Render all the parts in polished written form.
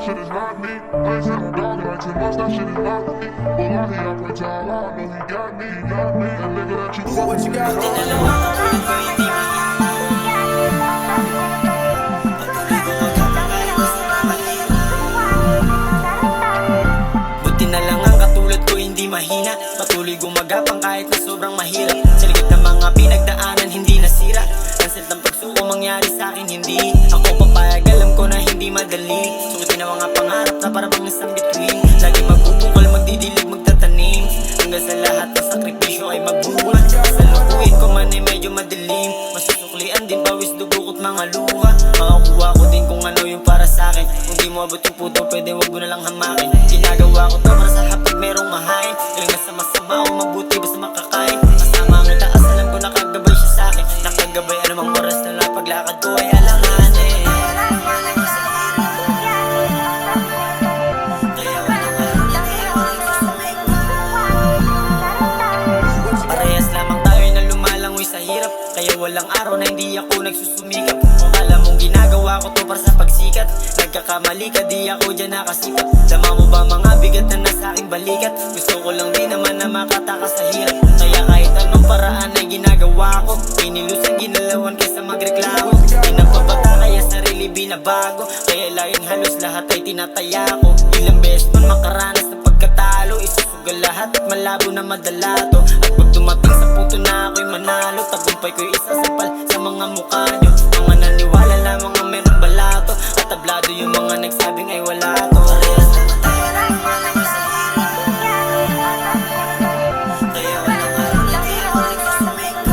shit is not me. I ain't seen no dog in like 10 months, that shit is not me. Wallahi, I pray to Allah, I know he got me, he got me. That nigga that you fuck with, you got me. Buti na lang ang katulad ko hindi mahina, patuloy gumagapang kahit na sobrang mahirap. Sa likod ng mga pinagdaanan hindi nasira, cancel ng pagsuko mangyari sa'kin hindi. Ako papayag, alam ko na hindi madali. Sukutin ang mga pangarap na para bang isang bituin. Lagi magbubungkal, magdidilig, magtatanim, hanggang sa lahat ng sakripisyo ay magbunga. Salukuin ko man ay medyo madilim, masusuklian din pawis, dugo ko't mga luha. Makakuha ko din kung ano yung para sa'kin. Kung di mo abot yung puto, pwede wag mo na lang hamakin. Ginagawa ko to para sa hapag merong mahain. Ilang nasa masama o mabuti basta makakain. Kasama ang taas, alam ko nakagabay siya sa'kin. Nakagabay anumang oras na lang paglakad ko ay alanganin. Parehas lamang tayo na lumalangoy sa hirap, kaya walang araw na hindi ako nagsusumikap. Kung alam mong ginagawa ko to para sa pagsikat, nagkakamali ka di ako dyan nakasipat. Dama mo ba mga bigat na nasa aking balikat? Gusto ko lang din naman na makatakas sa hirap, kaya kahit anong paraan ay ginagawa ko. Pinilusan ginalawan kaysa magreklamo. Pinapabata kaya sarili binabago, kaya laging halos lahat ay tinataya ko. Ilang beses man makaranas ng pagkatalo, isusugal lahat at malabo na madalato. At pag dumating sa punto na ako'y manalo, tagumpay ko'y isasapal sa mga mukha nyo. Mga naniwala lamang ang merong balato, at tablado yung mga nagsabing ay wala to. Parehas naman tayo na lumalangoy sa hirap, kaya walang araw na di ako nagsusumikap.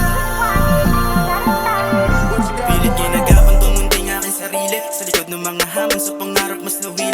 Pilit ginagapang tumunting aking sarili, sa likod ng mga hamon sa pangarap mas nawili.